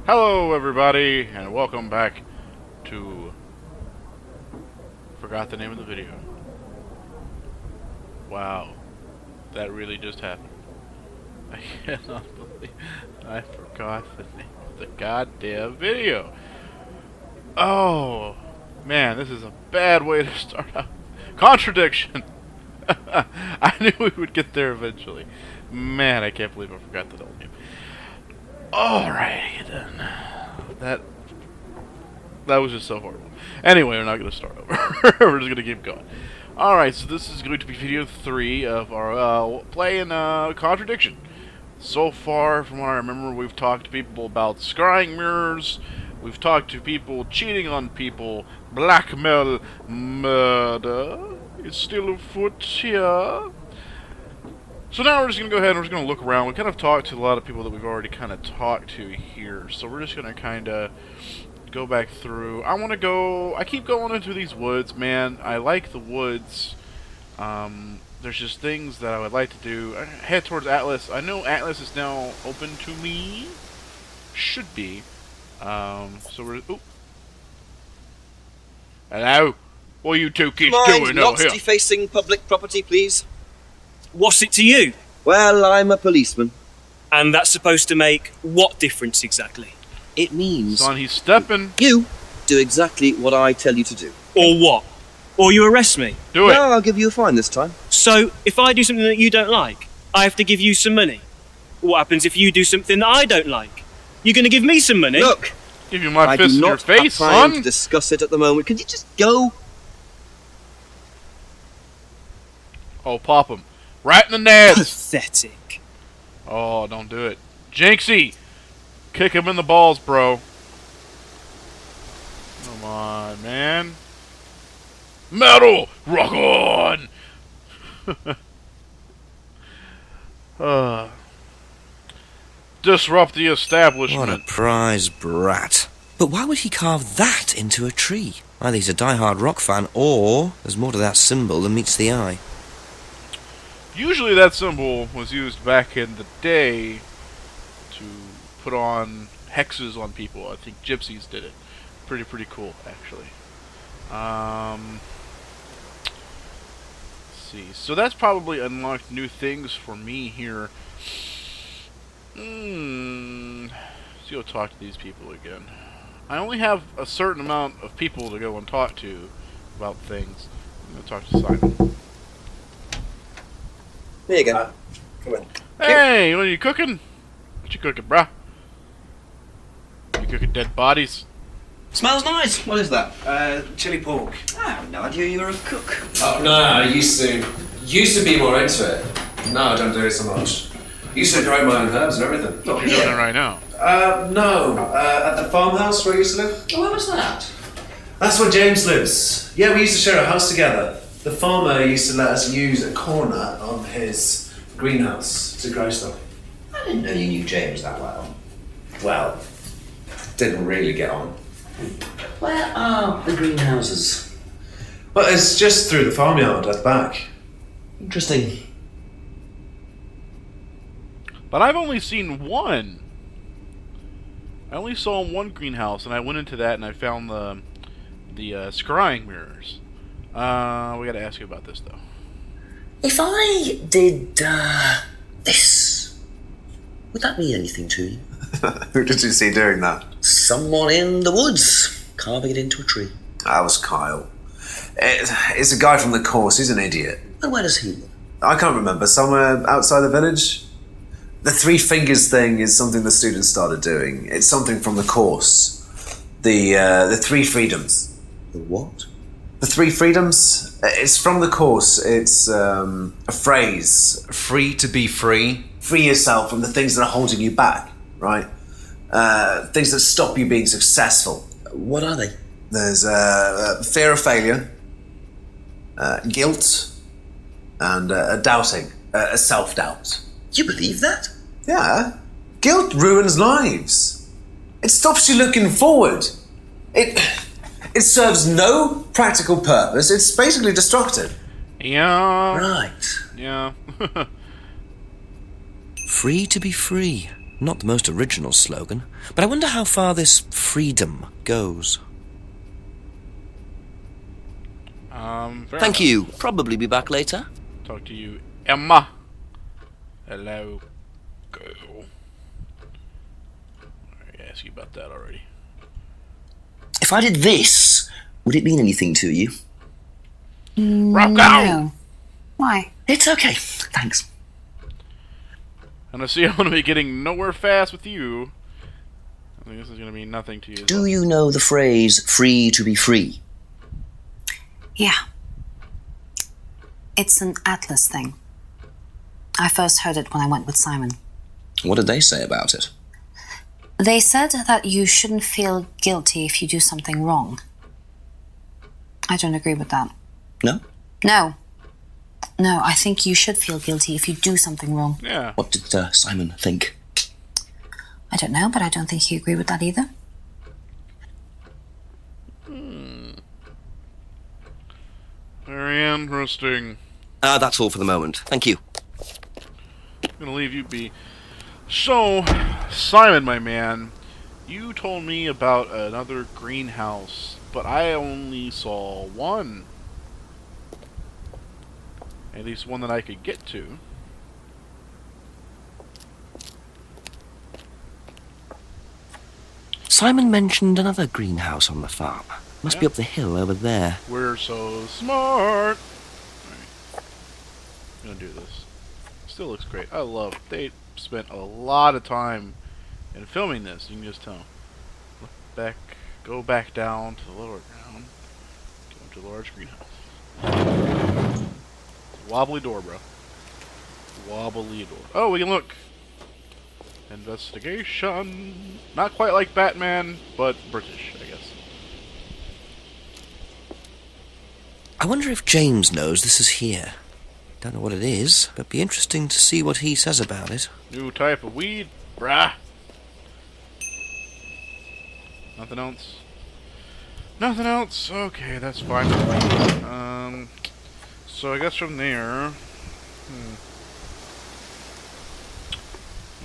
Hello everybody, and welcome back to... Forgot the name of the video. Wow. That really just happened. I cannot believe I forgot the name of the goddamn video. Oh, man, this is a bad way to start out. Contradiction! I knew we would get there eventually. Man, I can't believe I forgot the old name. Alrighty then. That was just so horrible. Anyway, we're not going to start over. We're just going to keep going. Alright, so this is going to be video 3 of our playing Contradiction. So far, from what I remember, we've talked to people about scrying mirrors. We've talked to people cheating on people. Blackmail. Murder is still afoot here. So now we're just going to go ahead and we're just going to look around. We kind of talked to a lot of people that we've already kind of talked to here. So we're just going to kind of go back through. I keep going into these woods, man. I like the woods. There's just things that I would like to do. I head towards Atlas. I know Atlas is now open to me. Should be. So we're... Ooh. Hello? What are you two kids doing not out here? defacing public property, please. What's it to you? Well, I'm a policeman. And that's supposed to make what difference exactly? It means Son, he's stepping. you do exactly what I tell you to do. Or what? Or you arrest me? Do it. No, I'll give you a fine this time. So, if I do something that you don't like, I have to give you some money? What happens if you do something that I don't like? You're going to give me some money? Look, Give you my I fist do in your not face, have time son. to discuss it at the moment. Could you just go? Oh, pop him. Right in the nads. Pathetic. Oh, don't do it. Jinxie! Kick him in the balls, bro. Come on, man. Metal! Rock on! Disrupt the establishment. What a prize brat. But why would he carve that into a tree? Either he's a die-hard rock fan, or there's more to that symbol than meets the eye. Usually that symbol was used back in the day to put on hexes on people. I think gypsies did it. Pretty cool, actually. Let's see. So that's probably unlocked new things for me here. Let's go talk to these people again. I only have a certain amount of people to go and talk to about things. I'm going to talk to Simon. There you go. Come on. Hey, what are you cooking? What you cooking, bruh? You cooking dead bodies? Smells nice. What is that? Chili pork. I have no idea you were a cook. Oh no, I used to be more into it. No, I don't do it so much. Used to grow my own herbs and everything. You're doing it right now. No. At the farmhouse where I used to live. Oh, where was that? That's where James lives. Yeah, we used to share a house together. The farmer used to let us use a corner of his greenhouse to grow stuff. I didn't know you knew James that well. Well, didn't really get on. Where are the greenhouses? Well, it's just through the farmyard at the back. Interesting. But I've only seen one. I only saw one greenhouse, and I went into that and I found the scrying mirrors. We gotta ask you about this though. If I did this, would that mean anything to you? Who did you see doing that? Someone in the woods carving it into a tree. That was Kyle. It's a guy from the course. He's an idiot. And where does he live? I can't remember. Somewhere outside the village? The three fingers thing is something the students started doing. It's something from the course. The three freedoms. The what? The three freedoms? It's from the course. It's a phrase. Free to be free. Free yourself from the things that are holding you back, right? Things that stop you being successful. What are they? There's fear of failure, guilt, and doubting, a self-doubt. You believe that? Yeah. Guilt ruins lives. It stops you looking forward. It serves no practical purpose. It's basically destructive. Yeah. Right. Yeah. Free to be free. Not the most original slogan, but I wonder how far this freedom goes. Fair Thank enough. you. Probably be back later. Talk to you, Emma. Hello. Go. I asked you about that already. If I did this, would it mean anything to you? Rock out! No. Why? It's okay. Thanks. And I see I'm going to be getting nowhere fast with you. I think this is going to mean nothing to you. Do you know the phrase free to be free? Yeah. It's an Atlas thing. I first heard it when I went with Simon. What did they say about it? They said that you shouldn't feel guilty if you do something wrong. I don't agree with that. No? No. No, I think you should feel guilty if you do something wrong. Yeah. What did Simon think? I don't know, but I don't think he agreed with that either. Very interesting. That's all for the moment. Thank you. I'm going to leave you be. So, Simon, my man, you told me about another greenhouse, but I only saw one. At least one that I could get to. Simon mentioned another greenhouse on the farm. Must be up the hill over there. We're so smart. Alright. I'm gonna do this. Still looks great. I love it. They spent a lot of time in filming this. You can just tell. Look back. Go back down to the lower ground. Go to the large greenhouse. Wobbly door, bro. Wobbly door. Oh, we can look. Investigation. Not quite like Batman, but British, I guess. I wonder if James knows this is here. Don't know what it is, but be interesting to see what he says about it. New type of weed, brah. Nothing else? Nothing else? Okay, that's fine. So I guess from there,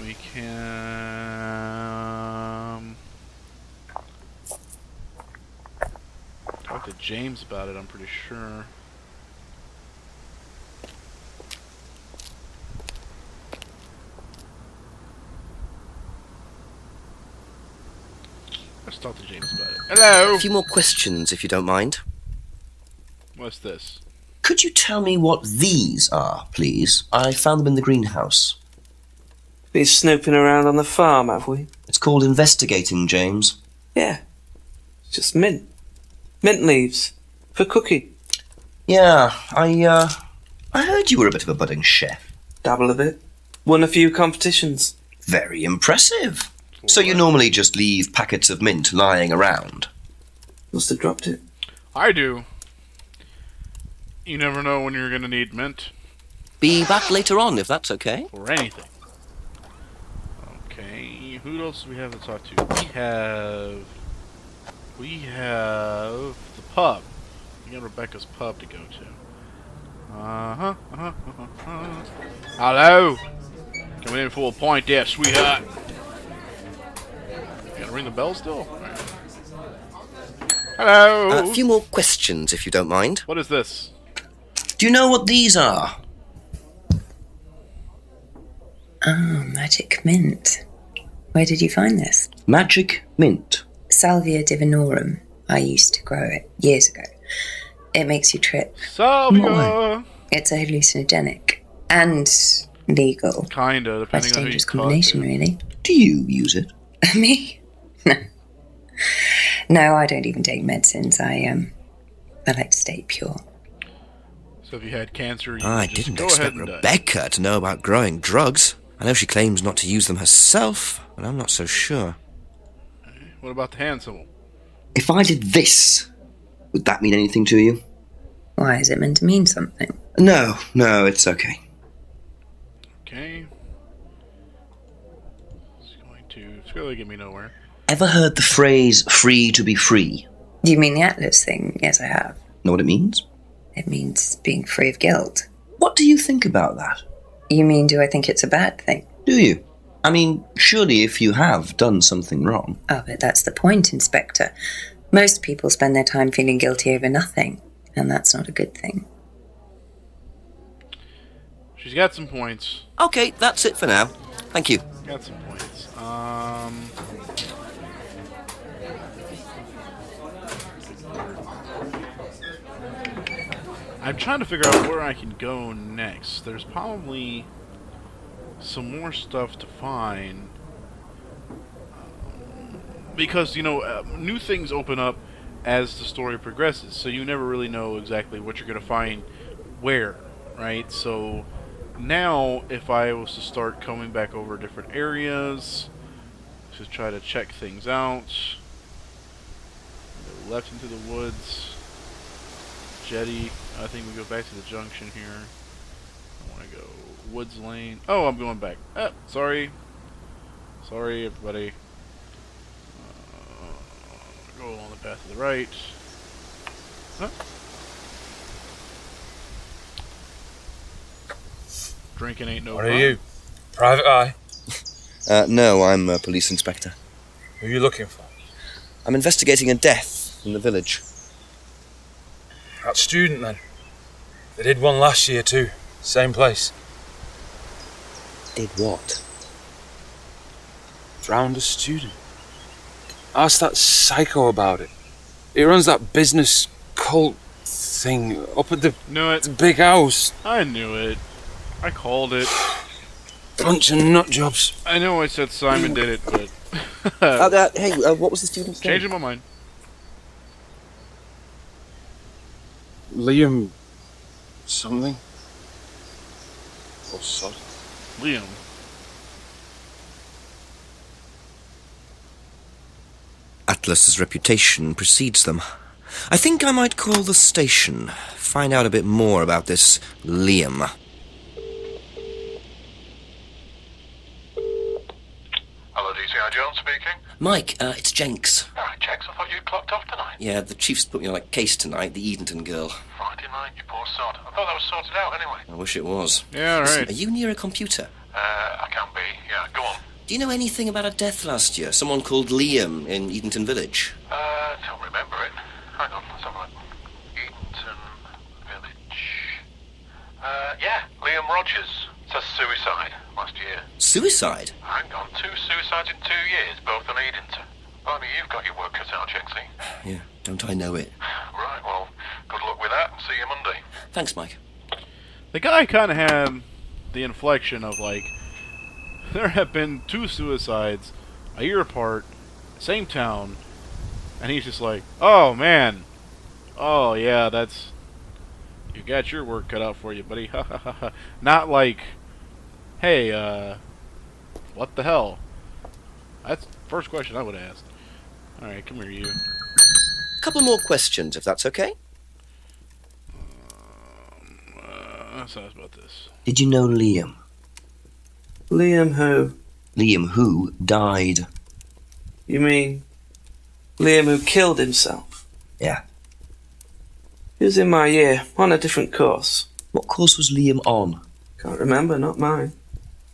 we can talk to James about it, I'm pretty sure. Let's talk to James about it. Hello! A few more questions, if you don't mind. What's this? Could you tell me what these are, please? I found them in the greenhouse. Been snooping around on the farm, have we? It's called investigating, James. Yeah. It's just mint. Mint leaves. For cooking. Yeah, I heard you were a bit of a budding chef. Dabble a bit. Won a few competitions. Very impressive. So you normally just leave packets of mint lying around? Must have dropped it. I do. You never know when you're gonna need mint. Be back later on, if that's okay. Or anything. Okay, who else do we have to talk to? We have the pub. We got Rebecca's pub to go to. Hello? Coming in full point there, sweetheart. You gotta ring the bell still? Right. Hello? A few more questions, if you don't mind. What is this? Do you know what these are? Oh, magic mint. Where did you find this? Magic mint. Salvia divinorum. I used to grow it years ago. It makes you trip. Salvia! It's a hallucinogenic and legal. Kinda, depending Quite a on who you dangerous talk combination, to. really. Do you use it? Me? No. No, I don't even take medicines. I like to stay pure. So if you had cancer, you I could just didn't go expect ahead and die. Rebecca to know about growing drugs. I know she claims not to use them herself, but I'm not so sure. What about the hand symbol? If I did this, would that mean anything to you? Why is it meant to mean something? No, it's okay. Okay. It's really get me nowhere. Ever heard the phrase free to be free? Do you mean the Atlas thing? Yes, I have. Know what it means? It means being free of guilt. What do you think about that? You mean, do I think it's a bad thing? Do you? I mean, surely if you have done something wrong... Oh, but that's the point, Inspector. Most people spend their time feeling guilty over nothing, and that's not a good thing. She's got some points. Okay, that's it for now. Thank you. Got some points. I'm trying to figure out where I can go next. There's probably some more stuff to find. Because, you know, new things open up as the story progresses, so you never really know exactly what you're going to find where, right? So now, if I was to start coming back over different areas to try to check things out, go left into the woods, jetty. I think we go back to the junction here. I want to go woods lane. Oh, I'm going back. Sorry, everybody. Go along the path to the right. Huh? Drinking ain't no What fun. are you? Private eye? No, I'm a police inspector. Who are you looking for? I'm investigating a death in the village. That student, then. They did one last year, too. Same place. Did what? Drowned a student. Ask that psycho about it. He runs that business cult thing up at the Knew it. big house. I knew it. I called it. Bunch of nut jobs. I know I said Simon did it, but Hey, what was the student's name? changing my mind. Liam... something? Or sod. Liam. Atlas's reputation precedes them. I think I might call the station, find out a bit more about this Liam. Hello, DCI Jones speaking. Mike, it's Jenks. Alright, Jenks, I thought you'd clocked off tonight. Yeah, the chief's put me on a case tonight, the Edenton girl. Friday night, you poor sod. I thought that was sorted out anyway. I wish it was. Yeah, Listen, right. are you near a computer? I can be. Yeah, go on. Do you know anything about a death last year? Someone called Liam in Edenton Village? Don't remember it. Hang on, let's have a look. Edenton Village. Yeah, Liam Rogers. Says suicide last year. Suicide? Hang on, 2 suicides in 2 years, both on Edenton. Blimey, you've got your work cut out, Jenksy. Yeah, don't I know it. Right, well, good luck with that. See you Monday. Thanks, Mike. The guy kind of had the inflection of like, there have been 2 suicides a year apart, same town, and he's just like, oh man, oh yeah, that's, you got your work cut out for you, buddy. Ha ha ha ha. Not like, hey, what the hell? That's the first question I would have asked. Alright, come here, you. A couple more questions, if that's okay. Let's ask about this. Did you know Liam? Liam who? Liam who died? You mean Liam who killed himself? Yeah. He was in my year, on a different course. What course was Liam on? Can't remember, not mine.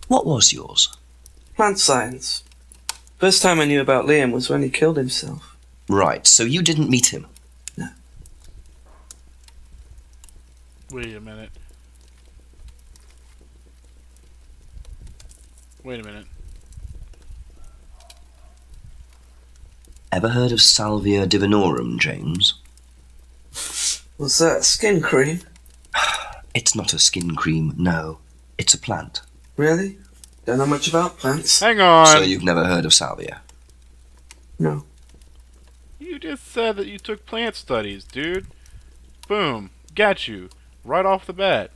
What was yours? Plant science. First time I knew about Liam was when he killed himself. Right, so you didn't meet him? No. Wait a minute. Wait a minute. Ever heard of Salvia divinorum, James? Was that skin cream? It's not a skin cream, no. It's a plant. Really? Don't know much about plants. Hang on! So you've never heard of Salvia? No. You just said that you took plant studies, dude. Boom. Got you. Right off the bat.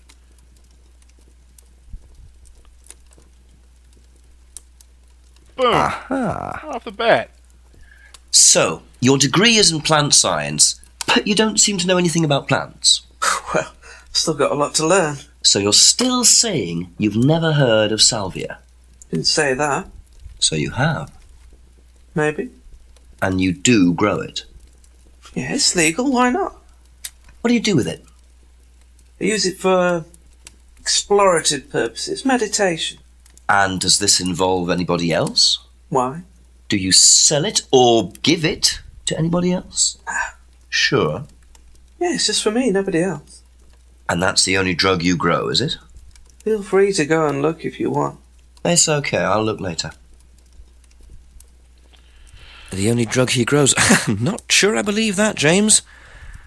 Boom. Aha. Right off the bat. So, your degree is in plant science, but you don't seem to know anything about plants. Well, still got a lot to learn. So you're still saying you've never heard of Salvia? Didn't say that. So you have. Maybe. And you do grow it. Yeah, it's legal, why not? What do you do with it? I use it for explorative purposes, meditation. And does this involve anybody else? Why? Do you sell it or give it to anybody else? Sure. Yeah, it's just for me, nobody else. And that's the only drug you grow, is it? Feel free to go and look if you want. It's okay, I'll look later. The only drug he grows? Not sure I believe that, James.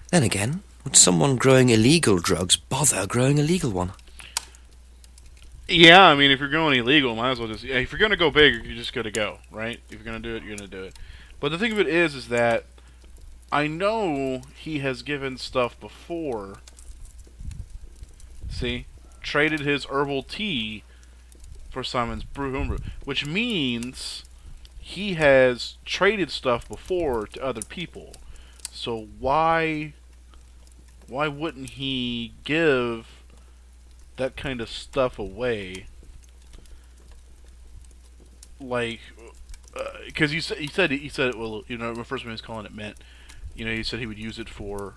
Then again, would someone growing illegal drugs bother growing a legal one? Yeah, I mean, if you're going illegal, might as well just... Yeah, if you're going to go big, you're just going to go, right? If you're going to do it, you're going to do it. But the thing of it is that I know he has given stuff before. See? Traded his herbal tea for Simon's homebrew, which means he has traded stuff before to other people. So why wouldn't he give that kind of stuff away? Like, because he said well, you know, the first one he was calling it mint. You know, he said he would use it for.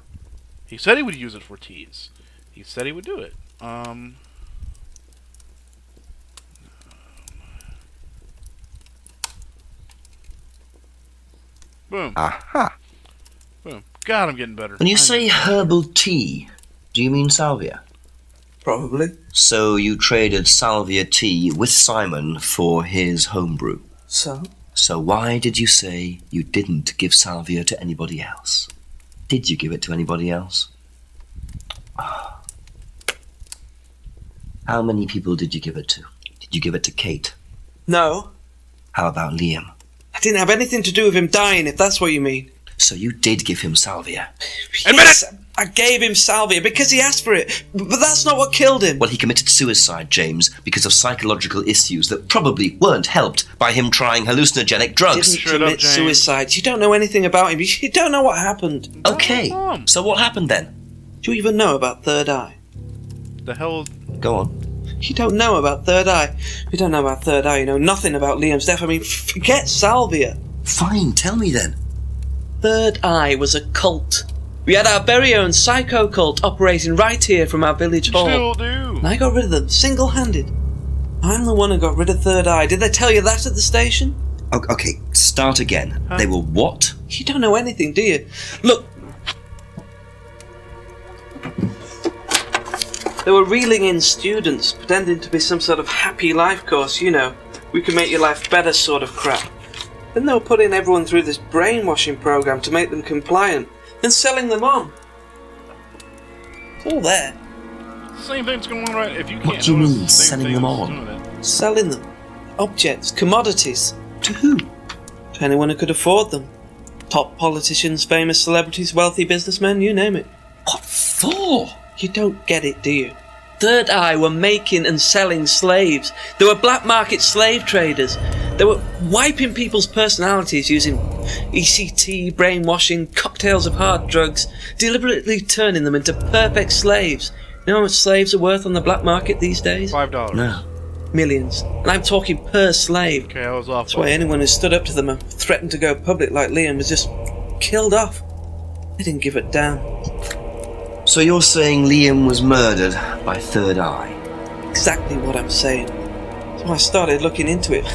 He said he would use it for teas. He said he would do it. Boom. Aha. Boom. God, I'm getting better. When you say herbal tea, do you mean salvia? Probably. So you traded salvia tea with Simon for his homebrew. So? So why did you say you didn't give salvia to anybody else? Did you give it to anybody else? How many people did you give it to? Did you give it to Kate? No. How about Liam? I didn't have anything to do with him dying, if that's what you mean. So you did give him salvia? Yes, I gave him salvia because he asked for it, but that's not what killed him. Well, he committed suicide, James, because of psychological issues that probably weren't helped by him trying hallucinogenic drugs. He didn't commit suicide. You don't know anything about him. You don't know what happened. Okay, so what happened then? Do you even know about Third Eye? The hell? Go on. You don't know about Third Eye. You don't know about Third Eye. You know nothing about Liam's death. I mean, forget salvia. Fine, tell me then. Third Eye was a cult. We had our very own psycho cult operating right here from our village hall. Still do. And I got rid of them, single-handed. I'm the one who got rid of Third Eye. Did they tell you that at the station? Okay, start again. They were what? You don't know anything, do you? Look. They were reeling in students, pretending to be some sort of happy life course, you know. We can make your life better sort of crap. Then they were putting everyone through this brainwashing program to make them compliant, and selling them on. It's all there. Same thing's going on right. If you can't. What do you mean, selling them on? Selling them. Objects, commodities. To who? To anyone who could afford them. Top politicians, famous celebrities, wealthy businessmen, you name it. What for? You don't get it, do you? Third Eye were making and selling slaves. They were black market slave traders. They were wiping people's personalities using ECT, brainwashing, cocktails of hard drugs, deliberately turning them into perfect slaves. You know how much slaves are worth on the black market these days? $5. No. Millions. And I'm talking per slave. Okay, I was off. That's why anyone who stood up to them and threatened to go public like Liam was just killed off. They didn't give a damn. So you're saying Liam was murdered by Third Eye? Exactly what I'm saying. So I started looking into it.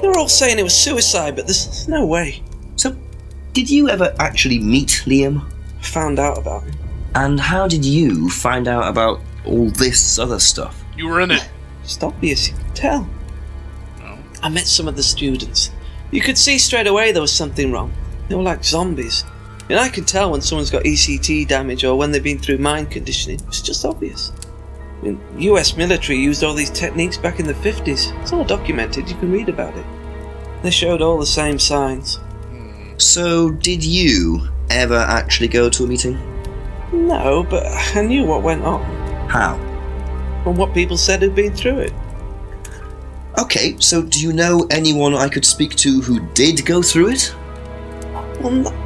They were all saying it was suicide, but there's no way. So, did you ever actually meet Liam? I found out about him. And how did you find out about all this other stuff? You were in it. It's obvious, you could tell. No. I met some of the students. You could see straight away there was something wrong. They were like zombies. And I could tell when someone's got ECT damage or when they've been through mind conditioning. It's just obvious. I mean, US military used all these techniques back in the 50s. It's all documented, you can read about it. They showed all the same signs. So, did you ever actually go to a meeting? No, but I knew what went on. How? From what people said who'd been through it. Okay, so do you know anyone I could speak to who did go through it? Well, no.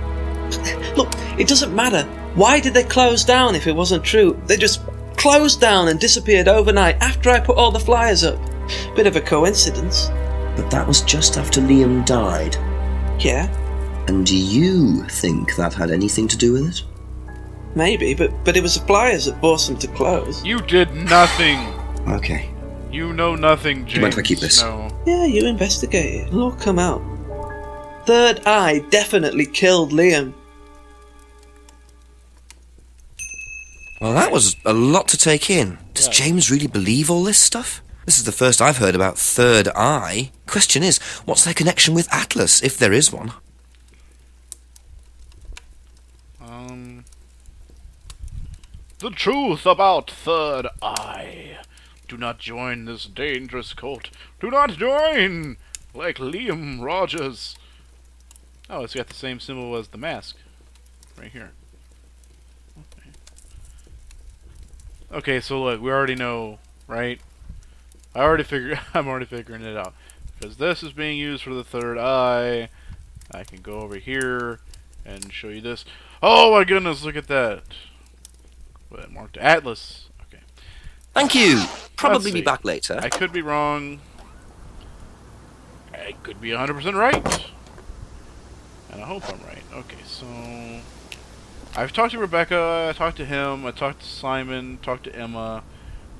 Look, it doesn't matter. Why did they close down if it wasn't true? They just closed down and disappeared overnight after I put all the flyers up. Bit of a coincidence. But that was just after Liam died. Yeah. And do you think that had anything to do with it? Maybe, but it was the flyers that forced them to close. You did nothing. Okay. You know nothing, James. Do you mind if I keep this? No. Yeah, you investigate it. It'll all come out. Third Eye definitely killed Liam. Well, that was a lot to take in. Does Yeah. James really believe all this stuff? This is the first I've heard about Third Eye. Question is, what's their connection with Atlas, if there is one? The truth about Third Eye. Do not join this dangerous cult. Do not join! Like Liam Rogers. Oh, it's got the same symbol as the mask. Right here. Okay, so look, we already know, right? I'm already figuring it out. Because this is being used for the Third Eye. I can go over here and show you this. Oh my goodness, look at that. What, marked Atlas. Okay. Thank you. Probably Let's be see. back later. I could be wrong. I could be 100% right. And I hope I'm right. Okay, so I've talked to Rebecca, I talked to him, I talked to Simon, talked to Emma.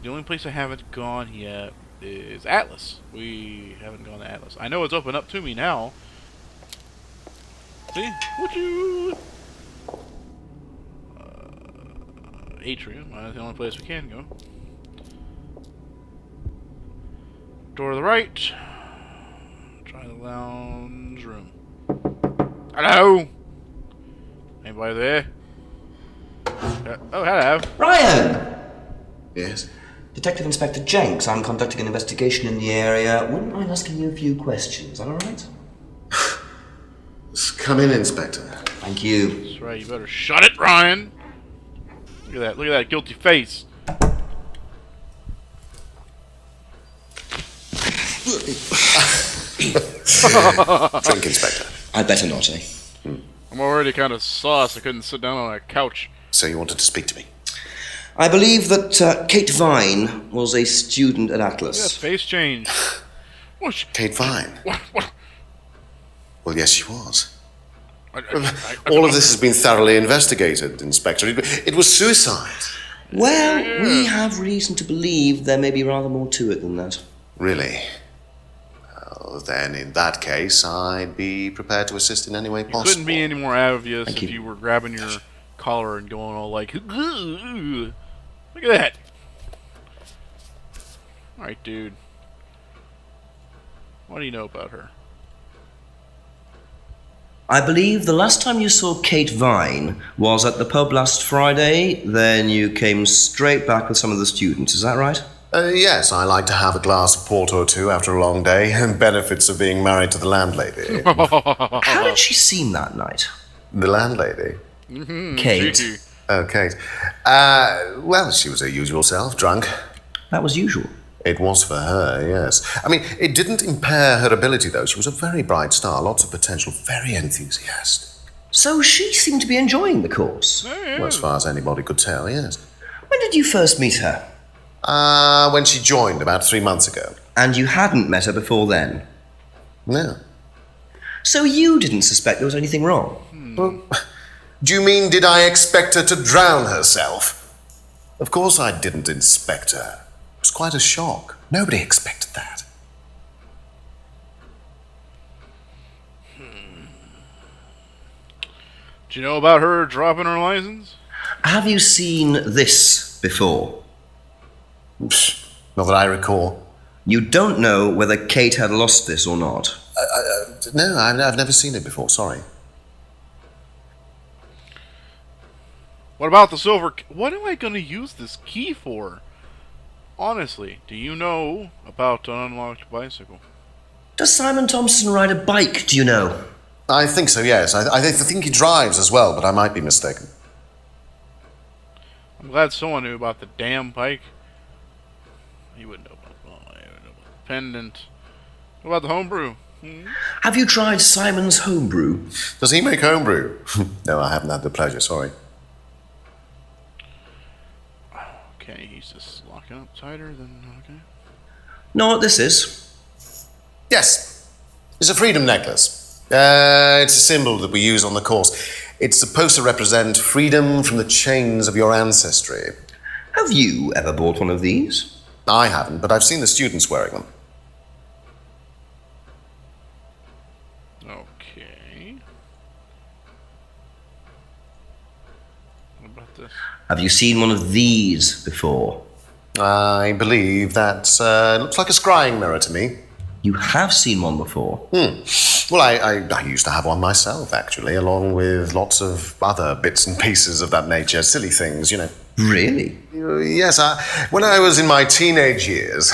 The only place I haven't gone yet is Atlas. We haven't gone to Atlas. I know it's open up to me now. See? Would you? Atrium. That's the only place we can go. Door to the right. Try the lounge room. Hello? Anybody there? Oh, hello. Ryan! Yes? Detective Inspector Jenks, I'm conducting an investigation in the area. Wouldn't mind asking you a few questions, is that alright? Come in, Inspector. Thank you. That's right, you better shut it, Ryan. Look at that guilty face. Drink, Inspector. I'd better not, eh? I'm already kind of sauced. I couldn't sit down on a couch. So you wanted to speak to me? I believe that Kate Vine was a student at Atlas. Yes, face change. What? Kate Vine? What? Well, yes, she was. I All of this has been thoroughly investigated, Inspector. It was suicide. Well, we have reason to believe there may be rather more to it than that. Really? Well, then, in that case, I'd be prepared to assist in any way possible. Couldn't be any more obvious Thank if you. you were grabbing your collar and going all like, look at that. Alright, dude. What do you know about her? I believe the last time you saw Kate Vine was at the pub last Friday, then you came straight back with some of the students, is that right? Yes, I like to have a glass of port or two after a long day, and benefits of being married to the landlady. How did she seem that night? The landlady? Kate. Cheeky. Oh, Kate. Well, she was her usual self, drunk. That was usual. It was for her, yes. I mean, it didn't impair her ability, though. She was a very bright star, lots of potential, very enthusiastic. So she seemed to be enjoying the course. Well, as far as anybody could tell, yes. When did you first meet her? When she joined about 3 months ago. And you hadn't met her before then? No. So you didn't suspect there was anything wrong? Well, do you mean, did I expect her to drown herself? Of course I didn't inspect her. It was quite a shock. Nobody expected that. Do you know about her dropping her license? Have you seen this before? Psh, not that I recall. You don't know whether Kate had lost this or not? No, I've never seen it before, sorry. What about the silver? What am I going to use this key for? Honestly, do you know about an unlocked bicycle? Does Simon Thompson ride a bike, do you know? I think so, yes. I think he drives as well, but I might be mistaken. I'm glad someone knew about the damn bike. He wouldn't know about the pendant. What about the homebrew? Have you tried Simon's homebrew? Does he make homebrew? No, I haven't had the pleasure, sorry. Okay, he's just locking up tighter than... Okay. Know what this is? Yes. It's a freedom necklace. It's a symbol that we use on the course. It's supposed to represent freedom from the chains of your ancestry. Have you ever bought one of these? I haven't, but I've seen the students wearing them. Okay. What about this? Have you seen one of these before? I believe that looks like a scrying mirror to me. You have seen one before? Well, I used to have one myself, actually, along with lots of other bits and pieces of that nature. Silly things, you know. Really? Yes, when I was in my teenage years,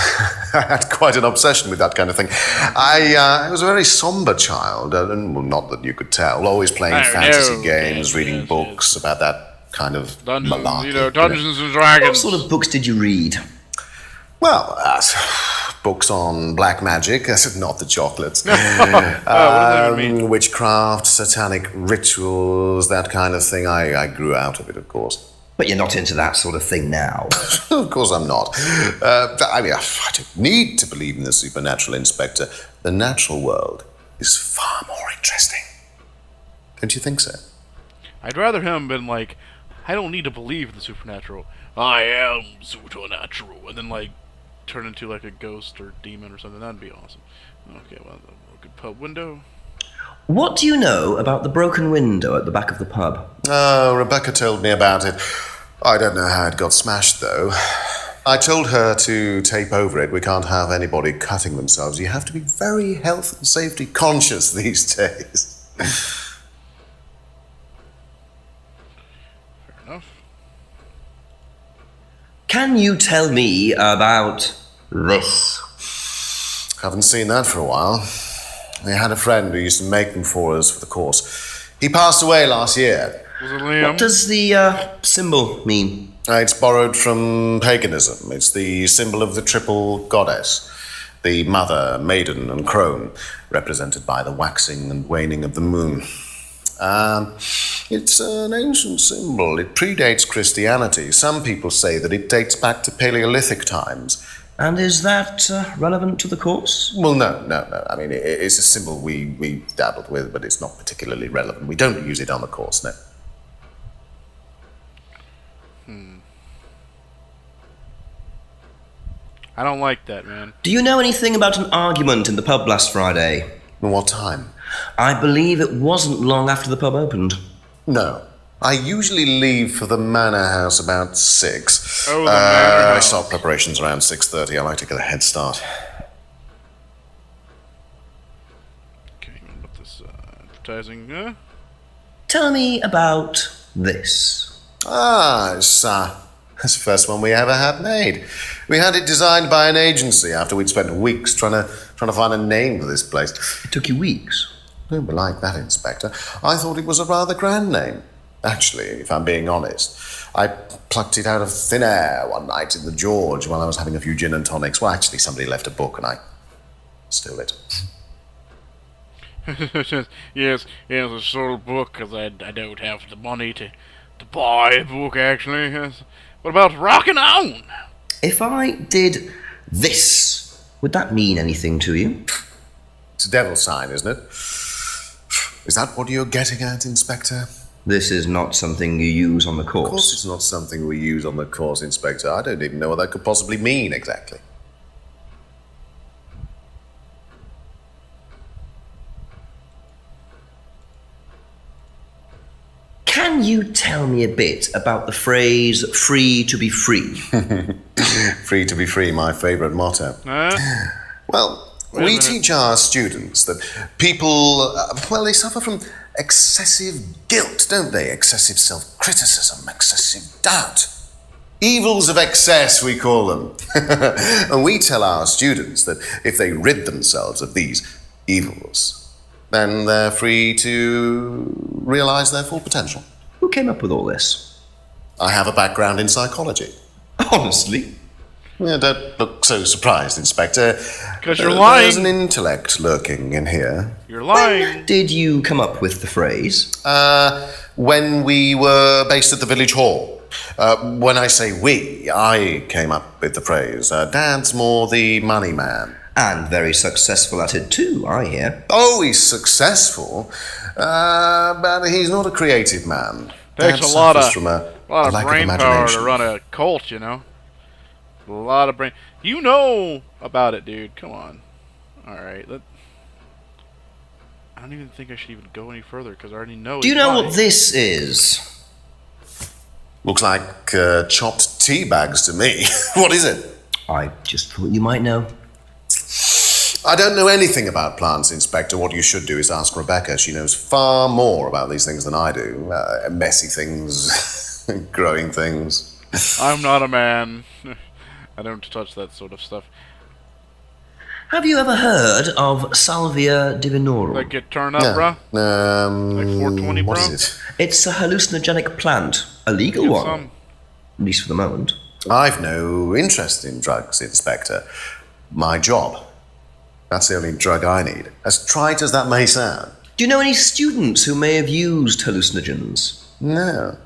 I had quite an obsession with that kind of thing. I was a very somber child, and well, not that you could tell, always playing fantasy games, reading books about that kind of malarkey. Dungeons and Dragons. What sort of books did you read? Well, books on black magic, not the chocolates. Witchcraft, satanic rituals, that kind of thing. I grew out of it, of course. But you're not into that sort of thing now. Of course I'm not. I don't need to believe in the supernatural, Inspector. The natural world is far more interesting. Don't you think so? I'd rather him been like, I don't need to believe in the supernatural. I am supernatural. And then, like, turn into, like, a ghost or demon or something. That'd be awesome. Okay, well, a good pub window. What do you know about the broken window at the back of the pub? Oh, Rebecca told me about it. I don't know how it got smashed, though. I told her to tape over it. We can't have anybody cutting themselves. You have to be very health and safety conscious these days. Fair enough. Can you tell me about this? Haven't seen that for a while. We had a friend who used to make them for us for the course. He passed away last year. Was it Liam? What does the symbol mean? It's borrowed from paganism. It's the symbol of the triple goddess. The mother, maiden, and crone, represented by the waxing and waning of the moon. It's an ancient symbol. It predates Christianity. Some people say that it dates back to Paleolithic times. And is that relevant to the course? Well, no. I mean, it's a symbol we dabbled with, but it's not particularly relevant. We don't use it on the course, no. I don't like that, man. Do you know anything about an argument in the pub last Friday? What time? I believe it wasn't long after the pub opened. No. I usually leave for the Manor House about 6. Oh, the Manor House. I start preparations around 6:30. I like to get a head start. Okay, what about this advertising? Tell me about this. It's the first one we ever had made. We had it designed by an agency after we'd spent weeks trying to find a name for this place. It took you weeks? Don't be like that, Inspector. I thought it was a rather grand name. Actually, if I'm being honest, I plucked it out of thin air one night in the George while I was having a few gin and tonics. Well, actually, somebody left a book and I stole it. yes, I stole a book because I don't have the money to buy a book, actually. Yes. What about rockin' on? If I did this, would that mean anything to you? It's a devil's sign, isn't it? Is that what you're getting at, Inspector? This is not something you use on the course. Of course it's not something we use on the course, Inspector. I don't even know what that could possibly mean, exactly. Can you tell me a bit about the phrase, free to be free? Free to be free, my favourite motto. Well, we teach our students that people, they suffer from excessive guilt, don't they? Excessive self-criticism, excessive doubt. Evils of excess, we call them. And we tell our students that if they rid themselves of these evils, then they're free to realise their full potential. Who came up with all this? I have a background in psychology. Honestly? Yeah, don't look so surprised, Inspector. Because you're lying. There's an intellect lurking in here. You're lying. When did you come up with the phrase? When we were based at the village hall. When I say we, I came up with the phrase. Dad's more the money man. And very successful at it too, I hear. Oh, he's successful, but he's not a creative man. Takes Dad a lot suffers of from a lack brain of power to imagination. run a cult, you know. A lot of brain. You know about it, dude. Come on. Alright, I don't even think I should even go any further, because I already know. Do you know what this is? Looks like chopped tea bags to me. What is it? I just thought you might know. I don't know anything about plants, Inspector. What you should do is ask Rebecca. She knows far more about these things than I do. Messy things, growing things. I'm not a man. I don't touch that sort of stuff. Have you ever heard of Salvia divinorum? Like get turned up, bruh? Like 420, bro? What is it? It's a hallucinogenic plant. A legal one. Some. At least for the moment. I've no interest in drugs, Inspector. My job. That's the only drug I need. As trite as that may sound. Do you know any students who may have used hallucinogens? No.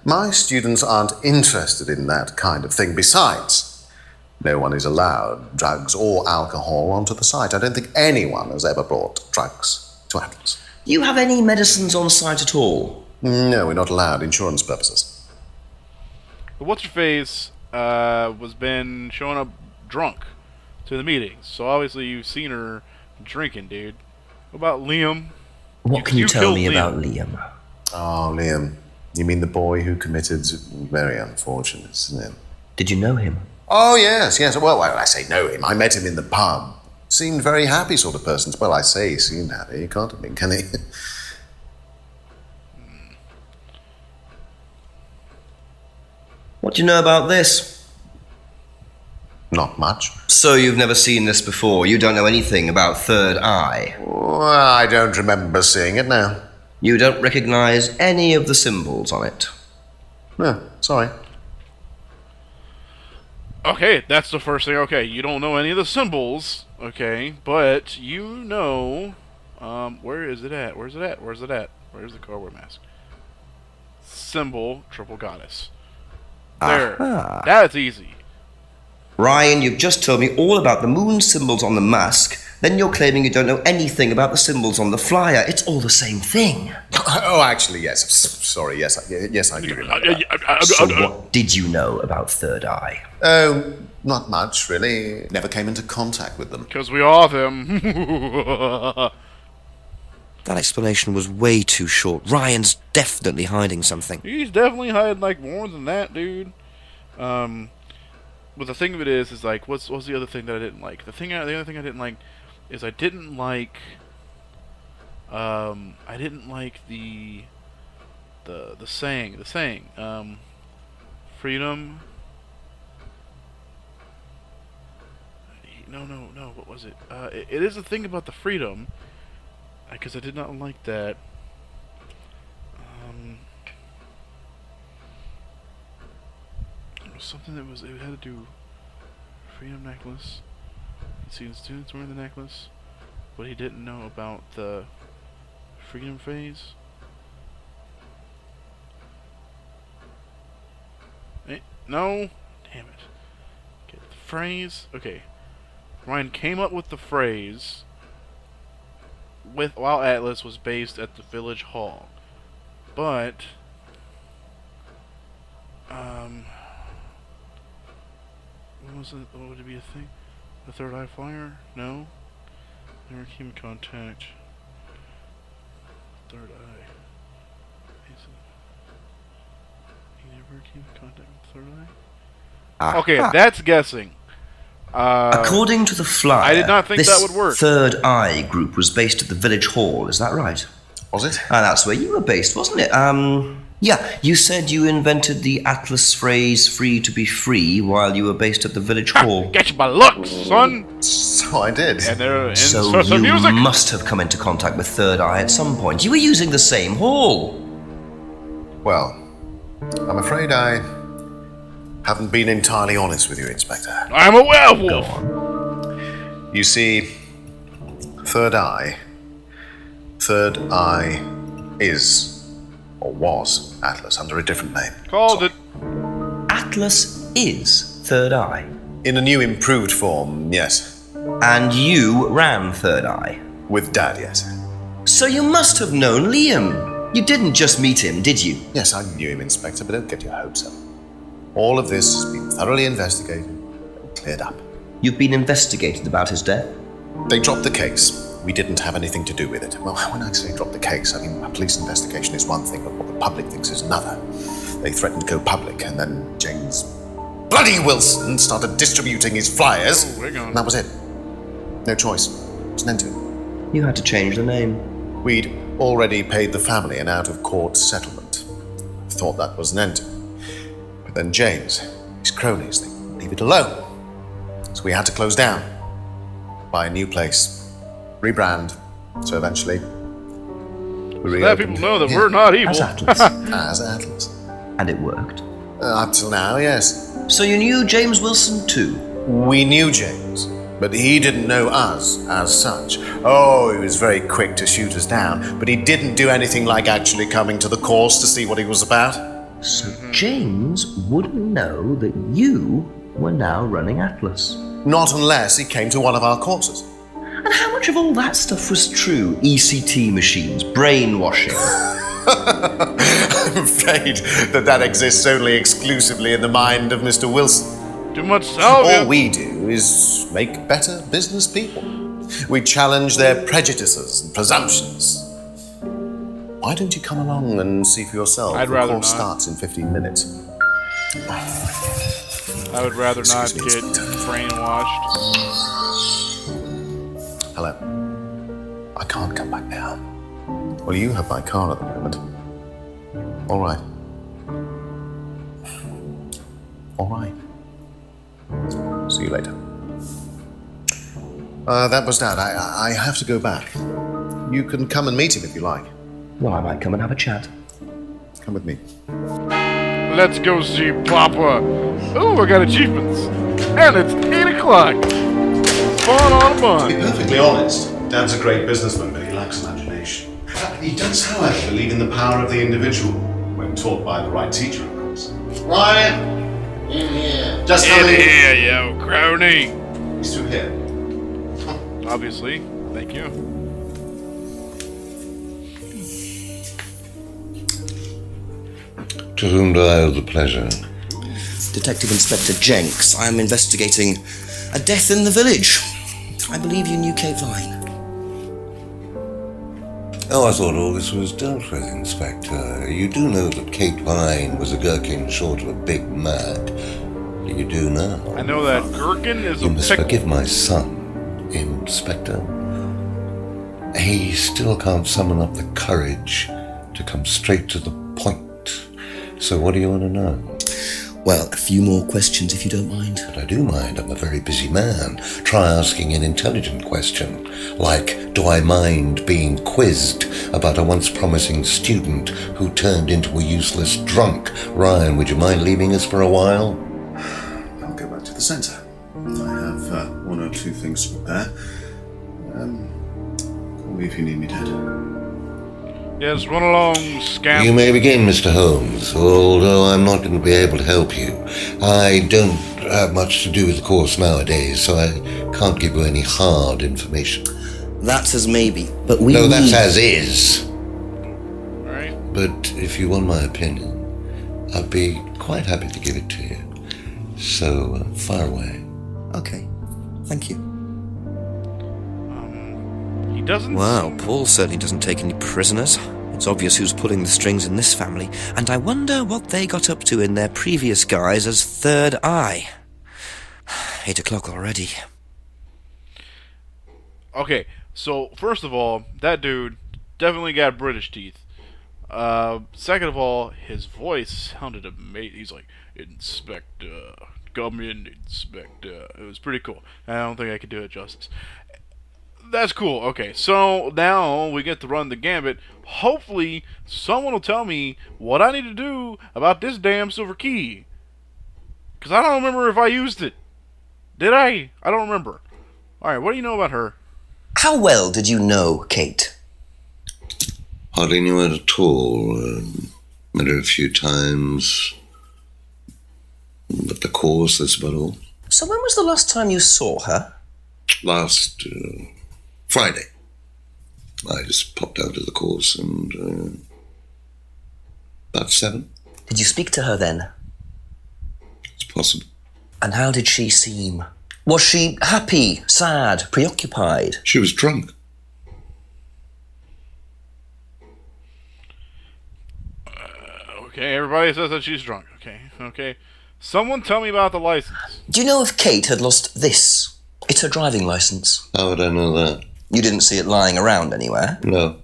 My students aren't interested in that kind of thing. Besides, no one is allowed drugs or alcohol onto the site. I don't think anyone has ever brought drugs to Atlas. Do you have any medicines on site at all? No, we're not allowed. Insurance purposes. But What's-Her-Face was been showing up drunk to the meetings. So obviously you've seen her drinking, dude. What about Liam? What can you tell me about Liam? Oh, Liam. You mean the boy who committed very unfortunate sin? Did you know him? Oh, yes. Well, I say know him. I met him in the pub. Seemed very happy sort of person. Well, I say he seemed happy. He can't have been, can he? What do you know about this? Not much. So you've never seen this before? You don't know anything about Third Eye? Well, I don't remember seeing it now. You don't recognize any of the symbols on it? No, sorry. Okay, that's the first thing. Okay, you don't know any of the symbols, okay, but you know, where is it at? Where's the cardboard mask? Symbol, triple goddess. There. Aha. That's easy. Ryan, you've just told me all about the moon symbols on the mask. Then you're claiming you don't know anything about the symbols on the flyer. It's all the same thing. Oh, actually, yes. Sorry, yes, I do remember that. So what did you know about Third Eye? Oh, not much, really. Never came into contact with them. Because we are them. That explanation was way too short. Ryan's definitely hiding something. He's definitely hiding, like, more than that, dude. But the thing of it is like, what's the other thing that I didn't like? The other thing I didn't like is I didn't like the saying, freedom. No, what was it? It is a thing about the freedom, because I did not like that. It was something that it had to do freedom necklace. See the students wearing the necklace, but he didn't know about the freedom phase. No, damn it. Okay, the phrase. Okay, Ryan came up with the phrase while Atlas was based at the village hall, but what would it be a thing? The Third Eye Flyer? No. Never came in contact. Third Eye. He never came in contact with Third Eye? Okay, that's guessing. According to the flyer, I did not think that would work. Third Eye group was based at the village hall, is that right? Was it? That's where you were based, wasn't it? Yeah, you said you invented the Atlas phrase free to be free while you were based at the village hall. Get you by looks, son! So I did. And so you must have come into contact with Third Eye at some point. You were using the same hall. Well, I'm afraid I haven't been entirely honest with you, Inspector. I'm a werewolf! Go on. You see, Third Eye is, or was, Atlas under a different name. Called it. Atlas is Third Eye? In a new improved form, yes. And you ran Third Eye? With Dad, yes. So you must have known Liam. You didn't just meet him, did you? Yes, I knew him, Inspector, but don't get your hopes up. All of this has been thoroughly investigated, cleared up. You've been investigated about his death? They dropped the case. We didn't have anything to do with it. Well, when I say drop the case, I mean a police investigation is one thing, but what the public thinks is another. They threatened to go public, and then James bloody Wilson started distributing his flyers. And that was it. No choice. It was an end to it. You had to change the name. We'd already paid the family an out-of-court settlement. Thought that was an end to it. But then James, his cronies, they wouldn't leave it alone. So we had to close down. Buy a new place. Rebrand. So eventually, we let people know that we're not evil. As Atlas. As Atlas. And it worked. Up till now, yes. So you knew James Wilson too? We knew James, but he didn't know us as such. Oh, he was very quick to shoot us down, but he didn't do anything like actually coming to the course to see what he was about. So James wouldn't know that you were now running Atlas? Not unless he came to one of our courses. And how much of all that stuff was true? ECT machines, brainwashing? I'm afraid that exists only exclusively in the mind of Mr. Wilson. Too much salvia. All we do is make better business people. We challenge their prejudices and presumptions. Why don't you come along and see for yourself? I'd rather the course not. starts in 15 minutes. I would rather not get brainwashed. Hello. I can't come back now. Well, you have my car at the moment. All right. All right. See you later. That was Dad. I have to go back. You can come and meet him if you like. Well, I might come and have a chat. Come with me. Let's go see Papa. Ooh, I got achievements. And it's 8 o'clock. Fun on a bun. To be perfectly honest, Dad's a great businessman, but he lacks imagination. He does, however, believe in the power of the individual, when taught by the right teacher, of course. Ryan! In here. Just in here, yo, crony. He's through here. Obviously. Thank you. To whom do I owe the pleasure? Detective Inspector Jenks. I am investigating a death in the village. I believe you knew Kate Vine. Oh, I thought all this was dealt with, Inspector. You do know that Kate Vine was a gherkin short of a Big Mac. You do now. I know that gherkin is You must forgive my son, Inspector. He still can't summon up the courage to come straight to the point. So what do you want to know? Well, a few more questions if you don't mind. But I do mind. I'm a very busy man. Try asking an intelligent question, like, do I mind being quizzed about a once promising student who turned into a useless drunk? Ryan, would you mind leaving us for a while? I'll go back to the centre. I have one or two things to prepare. Call me if you need me, Dad. Yes, run along, scamp. You may begin, Mr. Holmes, although I'm not going to be able to help you. I don't have much to do with the course nowadays, so I can't give you any hard information. That's as maybe, but we No, that's need... as is. Right. But if you want my opinion, I'd be quite happy to give it to you. So, fire away. Okay, thank you. He doesn't. Wow, Paul certainly doesn't take any prisoners. It's obvious who's pulling the strings in this family, and I wonder what they got up to in their previous guise as Third Eye. 8 o'clock already. Okay, so first of all, that dude definitely got British teeth. Second of all, his voice sounded amazing. He's like, Inspector, come in, Inspector. It was pretty cool. I don't think I could do it justice. That's cool. Okay, so now we get to run the gambit. Hopefully, someone will tell me what I need to do about this damn silver key. Because I don't remember if I used it. Did I? I don't remember. Alright, what do you know about her? How well did you know Kate? Hardly knew her at all. Met her a few times. But the course, that's about all. So when was the last time you saw her? Last Friday. I just popped out of the course and about 7. Did you speak to her then? It's possible. And how did she seem? Was she happy, sad, preoccupied? She was drunk. Okay, everybody says that she's drunk. Okay. Someone tell me about the license. Do you know if Kate had lost this? It's her driving license. How would I know that? You didn't see it lying around anywhere? No.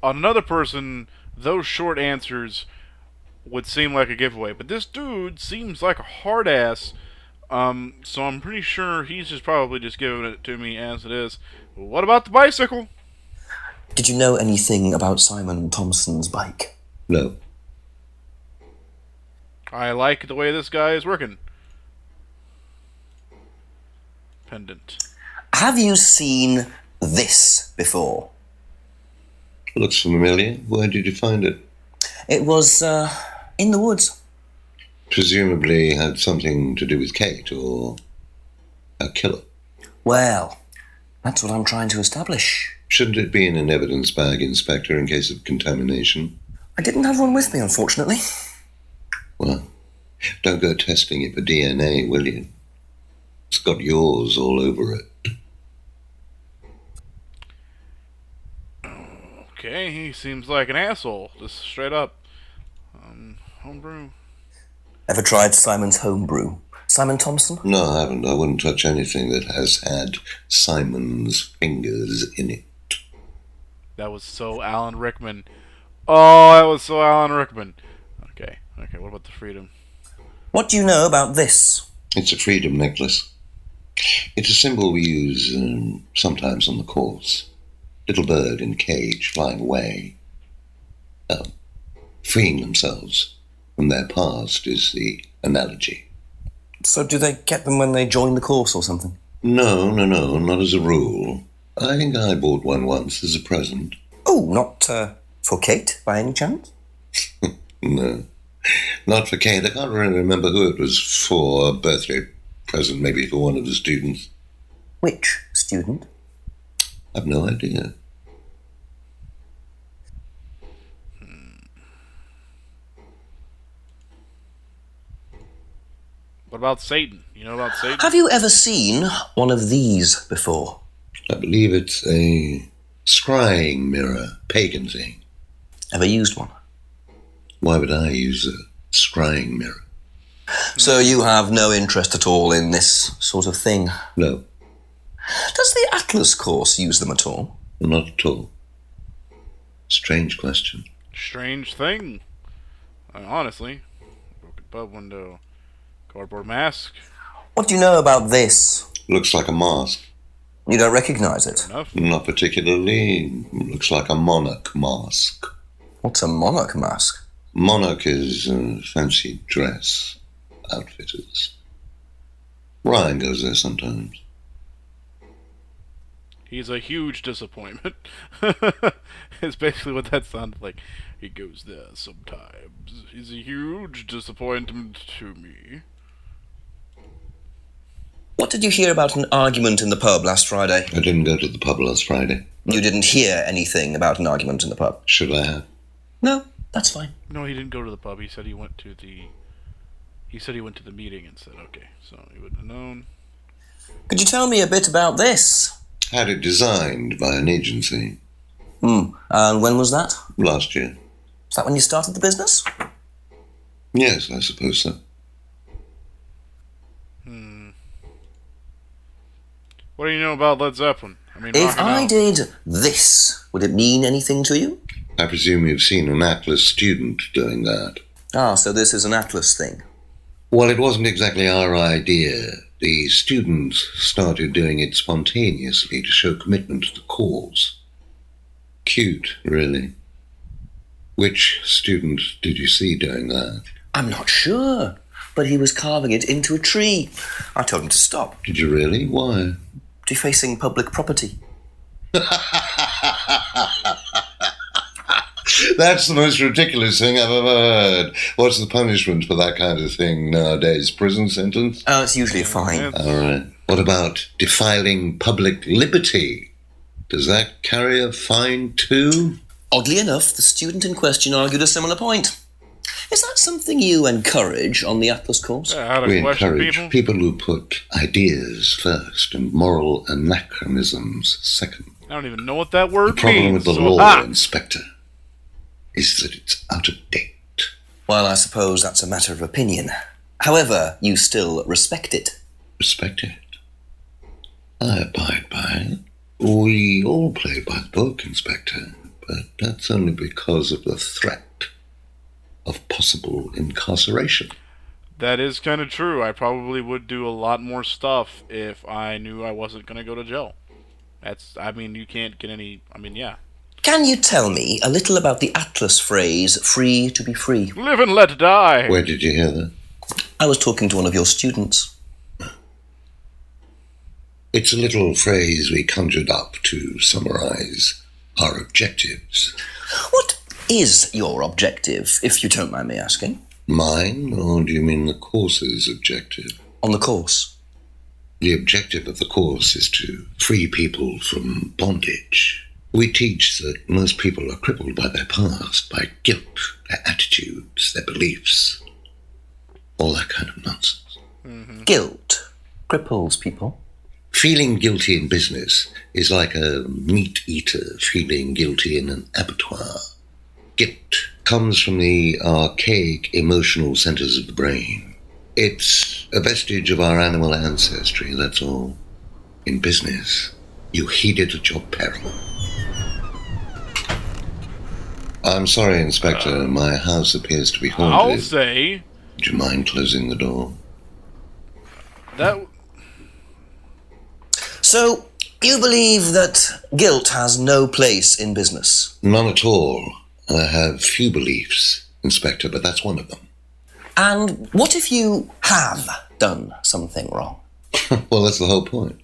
On another person, those short answers would seem like a giveaway, but this dude seems like a hard ass, so I'm pretty sure he's just probably just giving it to me as it is. What about the bicycle? Did you know anything about Simon Thompson's bike? No. I like the way this guy is working. Pendant. Have you seen this before? Looks familiar. Where did you find it? It was, in the woods. Presumably had something to do with Kate or a killer. Well, that's what I'm trying to establish. Shouldn't it be in an evidence bag, Inspector, in case of contamination? I didn't have one with me, unfortunately. Well, don't go testing it for DNA, will you? It's got yours all over it. Okay, he seems like an asshole, just straight up. Homebrew. Ever tried Simon's homebrew? Simon Thompson? No, I haven't. I wouldn't touch anything that has had Simon's fingers in it. That was so Alan Rickman. Oh, that was so Alan Rickman. Okay, what about the freedom? What do you know about this? It's a freedom necklace. It's a symbol we use sometimes on the course. Little bird in cage flying away. Freeing themselves from their past is the analogy. So do they get them when they join the course or something? No, not as a rule. I think I bought one once as a present. Oh, not for Kate, by any chance? No, not for Kate. I can't really remember who it was for. A birthday present, maybe for one of the students. Which student? I've no idea. What about Satan? You know about Satan? Have you ever seen one of these before? I believe it's a scrying mirror, pagan thing. Ever used one? Why would I use a scrying mirror? So you have no interest at all in this sort of thing? No. Does the Atlas course use them at all? Not at all. Strange question. Strange thing. Honestly. Broken pub window. Cardboard mask. What do you know about this? Looks like a mask. You don't recognize it? Not particularly. Looks like a monarch mask. What's a monarch mask? Monarch is a fancy dress. Outfitters. Ryan goes there sometimes. He's a huge disappointment. It's basically what that sounded like. He goes there sometimes. He's a huge disappointment to me. What did you hear about an argument in the pub last Friday? I didn't go to the pub last Friday. You didn't hear anything about an argument in the pub? Should I have? No, that's fine. No, he didn't go to the pub. He said he went to the... He said he went to the meeting instead. Okay, so he wouldn't have known. Could you tell me a bit about this? Had it designed by an agency. And when was that? Last year. Is that when you started the business? Yes, I suppose so. What do you know about Led Zeppelin? If I did this, would it mean anything to you? I presume you've seen an Atlas student doing that. Ah, so this is an Atlas thing. Well, it wasn't exactly our idea. The students started doing it spontaneously to show commitment to the cause. Cute, really. Which student did you see doing that? I'm not sure, but he was carving it into a tree. I told him to stop. Did you really? Why? Defacing public property. That's the most ridiculous thing I've ever heard. What's the punishment for that kind of thing nowadays? Prison sentence? Oh, it's usually a fine. All right. What about defiling public liberty? Does that carry a fine too? Oddly enough, the student in question argued a similar point. Is that something you encourage on the Atlas course? We encourage people who put ideas first and moral anachronisms second. I don't even know what that word The problem means. with the law, Inspector, is that it's out of date. Well, I suppose that's a matter of opinion. However, you still respect it. Respect it? I abide by it. We all play by the book, Inspector, but that's only because of the threat of possible incarceration. That is kind of true. I probably would do a lot more stuff if I knew I wasn't going to go to jail. You can't get any, yeah. Can you tell me a little about the Atlas phrase, free to be free? Live and let die. Where did you hear that? I was talking to one of your students. It's a little phrase we conjured up to summarize our objectives. What is your objective, if you don't mind me asking? Mine, or do you mean the course's objective? On the course. The objective of the course is to free people from bondage. We teach that most people are crippled by their past, by guilt, their attitudes, their beliefs. All that kind of nonsense. Mm-hmm. Guilt cripples people. Feeling guilty in business is like a meat eater feeling guilty in an abattoir. Guilt comes from the archaic emotional centers of the brain. It's a vestige of our animal ancestry, that's all. In business, you heed it at your peril. I'm sorry, Inspector. My house appears to be haunted. I'll say... Would you mind closing the door? So, you believe that guilt has no place in business? None at all. I have few beliefs, Inspector, but that's one of them. And what if you have done something wrong? Well, that's the whole point.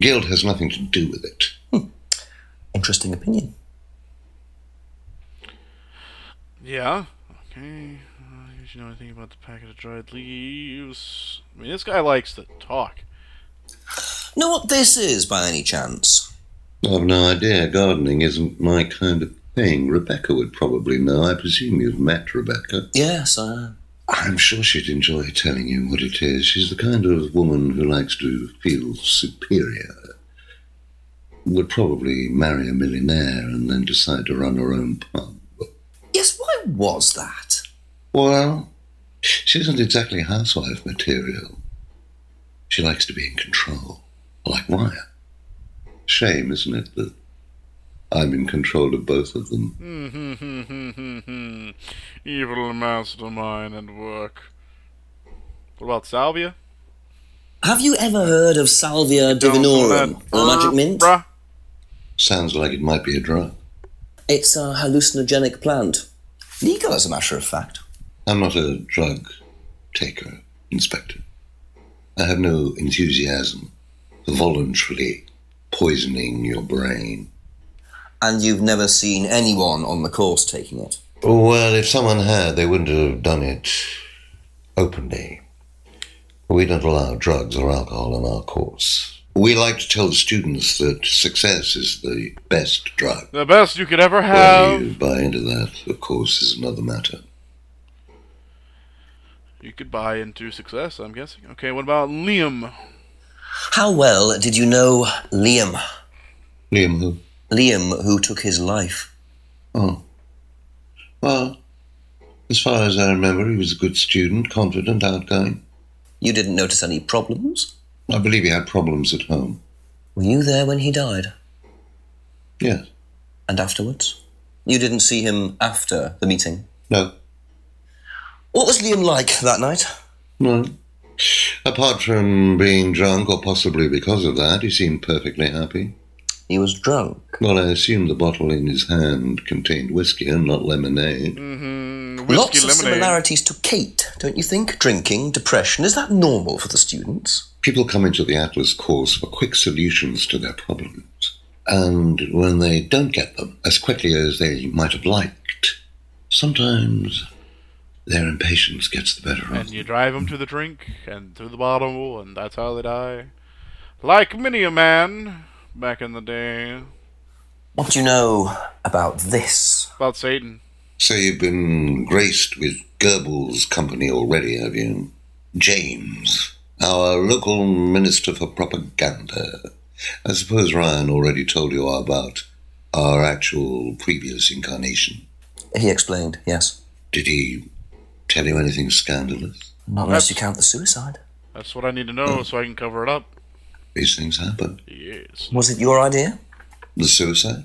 Guilt has nothing to do with it. Interesting opinion. Yeah. Okay. Did you know anything about the packet of dried leaves? This guy likes to talk. Know what this is, by any chance? I've no idea. Gardening isn't my kind of thing. Rebecca would probably know. I presume you've met Rebecca. Yes, I'm sure she'd enjoy telling you what it is. She's the kind of woman who likes to feel superior. Would probably marry a millionaire and then decide to run her own pub. Yes, why was that? Well, she isn't exactly housewife material. She likes to be in control, like Wyatt. Shame, isn't it, that I'm in control of both of them? Evil mastermind at work. What about Salvia? Have you ever heard of Salvia divinorum, or magic mint? Sounds like it might be a drug. It's a hallucinogenic plant. Legal, as a matter of fact. I'm not a drug taker, Inspector. I have no enthusiasm for voluntarily poisoning your brain. And you've never seen anyone on the course taking it? Well, if someone had, they wouldn't have done it openly. We don't allow drugs or alcohol on our course. We like to tell the students that success is the best drug. The best you could ever have. Whether you buy into that, of course, is another matter. You could buy into success, I'm guessing. Okay, what about Liam? How well did you know Liam? Liam who? Liam, who took his life. Oh. Well, as far as I remember, he was a good student, confident, outgoing. You didn't notice any problems? I believe he had problems at home. Were you there when he died? Yes. And afterwards? You didn't see him after the meeting? No. What was Liam like that night? No. Apart from being drunk, or possibly because of that, he seemed perfectly happy. He was drunk? Well, I assume the bottle in his hand contained whiskey and not lemonade. Lots of similarities to Kate, don't you think? Drinking, depression, is that normal for the students? People come into the Atlas course for quick solutions to their problems. And when they don't get them as quickly as they might have liked, sometimes their impatience gets the better of them. And you drive them to the drink and to the bottle, and that's how they die. Like many a man back in the day. What do you know about this? About Satan. So you've been graced with Goebbels' company already, have you? James, our local minister for propaganda. I suppose Ryan already told you about our actual previous incarnation. He explained, yes. Did he tell you anything scandalous? Not unless you count the suicide. That's what I need to know so I can cover it up. These things happen. Yes. Was it your idea? The suicide?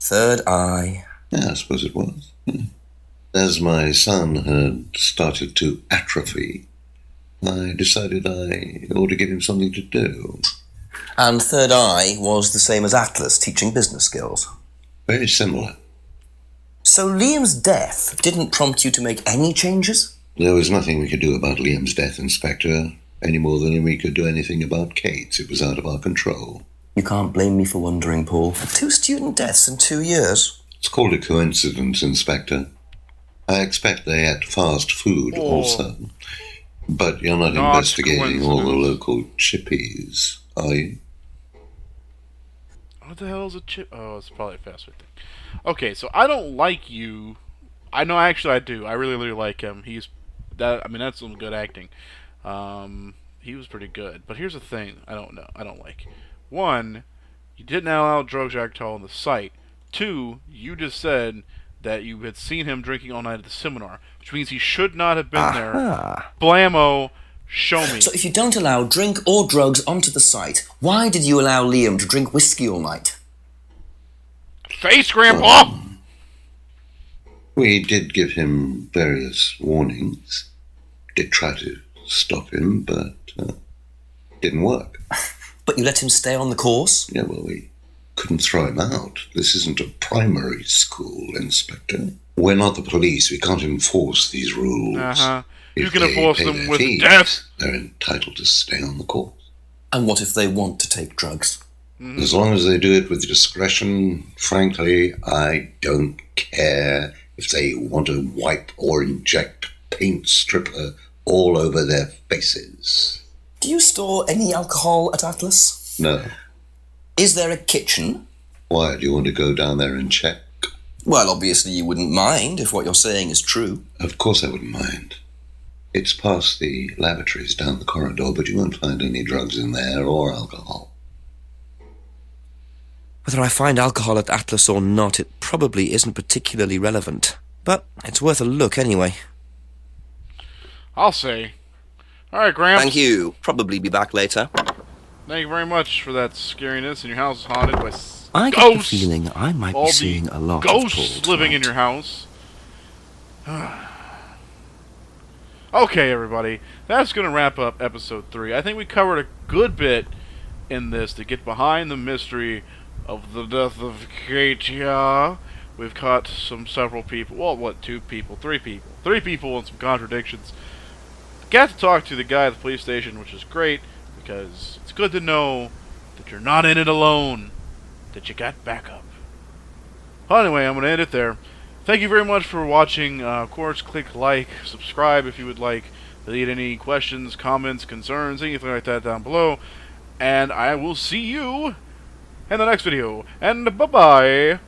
Third eye. Yeah, I suppose it was. As my son had started to atrophy, I decided I ought to give him something to do. And Third Eye was the same as Atlas, teaching business skills. Very similar. So Liam's death didn't prompt you to make any changes? There was nothing we could do about Liam's death, Inspector, any more than we could do anything about Kate's. It was out of our control. You can't blame me for wondering, Paul. 2 student deaths in 2 years. It's called a coincidence, Inspector. I expect they ate fast food also. But you're not investigating all the local chippies, are you? What the hell is a chip? Oh, it's probably a fast food thing. Okay, so I don't like you. I know, actually, I do. I really, really like him. That's some good acting. He was pretty good. But here's the thing: I don't like. 1, you didn't allow drugs or alcohol on the site. 2, you just said that you had seen him drinking all night at the seminar, which means he should not have been there. Blammo. Show me. So if you don't allow drink or drugs onto the site, why did you allow Liam to drink whiskey all night? Face, Grandpa! We did give him various warnings. Did try to stop him, but didn't work. But you let him stay on the course? Yeah, well, we couldn't throw him out. This isn't a primary school, Inspector. We're not the police. We can't enforce these rules. You can enforce them with fees, death. They're entitled to stay on the course. And what if they want to take drugs? As long as they do it with discretion, frankly, I don't care if they want to wipe or inject paint stripper all over their faces. Do you store any alcohol at Atlas? No. Is there a kitchen? Why, do you want to go down there and check? Well, obviously you wouldn't mind if what you're saying is true. Of course I wouldn't mind. It's past the lavatories down the corridor, but you won't find any drugs in there or alcohol. Whether I find alcohol at Atlas or not, it probably isn't particularly relevant. But it's worth a look anyway. I'll say. Alright, Gramps. Thank you. Probably be back later. Thank you very much for that scariness, and your house is haunted by I get the feeling I might be seeing a lot of ghosts living in your house. Okay, everybody, that's going to wrap up episode 3. I think we covered a good bit in this to get behind the mystery of the death of Katia. We've caught several people. Well, what, 2 people? 3 people. 3 people and some contradictions. Got to talk to the guy at the police station, which is great, because it's good to know that you're not in it alone, that you got backup. Well, anyway, I'm going to end it there. Thank you very much for watching. Of course, click like, subscribe if you would like. Leave any questions, comments, concerns, anything like that down below. And I will see you in the next video. And bye-bye.